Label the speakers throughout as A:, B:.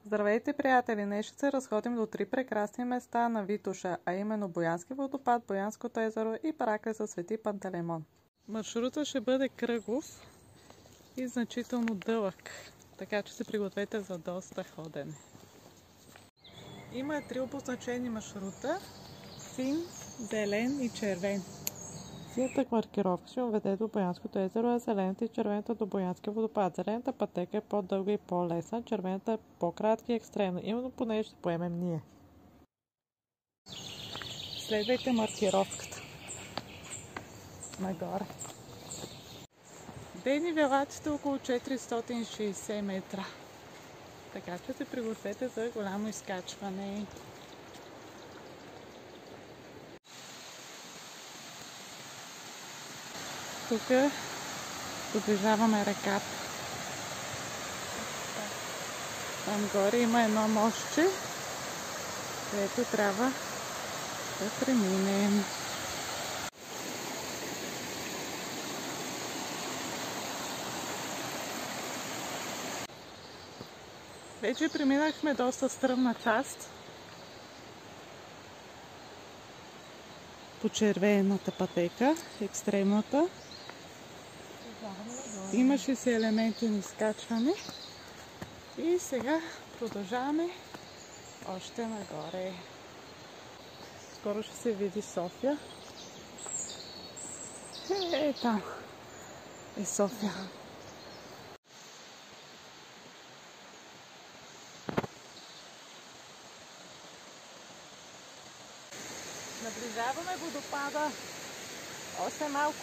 A: Здравейте, приятели! Днес ще се разходим до три прекрасни места на Витоша, а именно Боянски водопад, Боянското езеро и Параклис със Свети Пантелеймон. Маршрутът ще бъде кръгов и значително дълъг, така че се пригответе за доста ходене. Има три обозначени маршрута – син, зелен и червен. Синята маркировка ще уведе до Боянското езеро, а зелената и червената до Боянския водопад. Зелената пътека е по-дълга и по-лесна, червената е по-кратка и екстремна. Именно по нея ще поемем ние. Следвайте маркировката. Нагоре. Денивелацията около 460 метра. Така че се пригответе за голямо изкачване. Тук доближаваме реката. Там горе има едно мостче, където трябва да преминем. Вече преминахме доста стръмна част по червената пътека, екстремната. Имаше си елементи на изкачване и сега продължаваме още нагоре. Скоро ще се види София. Там е София. Наближаваме водопада. Още малко.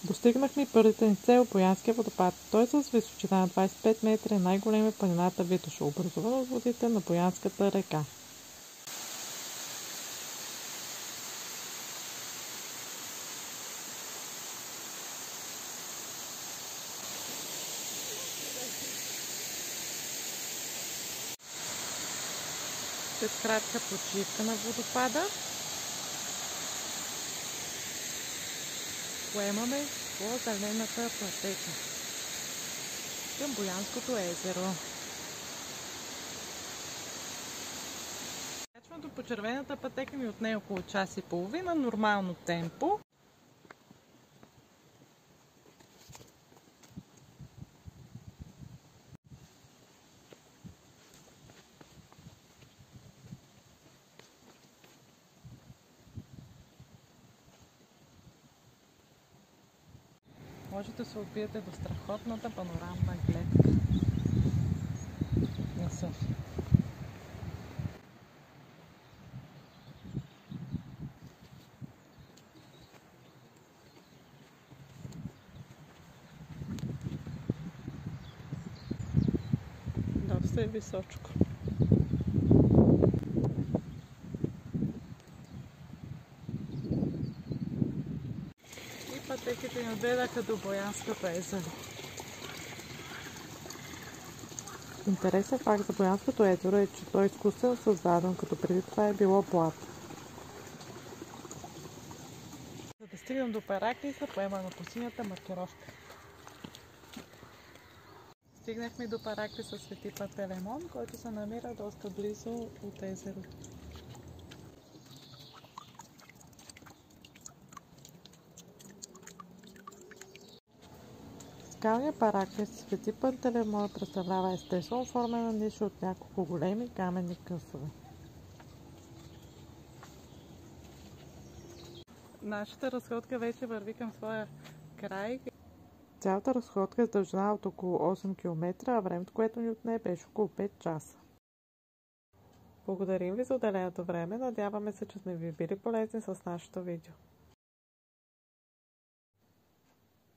A: Достигнахме и първите ни цел, Боянския водопад. Той е с височина на 25 метра и най-големи планината Витоша, образувана от водите на Боянската река. След кратка почивка на водопада поемаме по зелената пътека към Боянското езеро. Качването по червената пътека ми отне около час и половина, нормално темпо. Можете да се отбиете до страхотната панорамна гледка на София. Доста е височко. Пътеките ни отведаха до Боянското езеро. Интересен факт за Боянското езеро е, че той е изкуствено създаден, като преди това е било блато. За да стигнем до Параклиса, поемаме по синята маркировка. Стигнахме до Параклис със Свети Пантелеймон, който се намира доста близо от езерото. Скалният Параклис Свети Пантелеймон представлява естествено оформена ниша от няколко големи каменни късове. Нашата разходка вече върви към своя край. Цялата разходка е с дължина от около 8 км, а времето, което ни отне, беше около 5 часа. Благодарим ви за отделеното време. Надяваме се, че сме ви били полезни с нашето видео.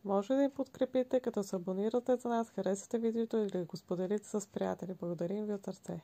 A: Може да ни подкрепите, като се абонирате за нас, харесате видеото или го споделите с приятели. Благодарим ви от сърце.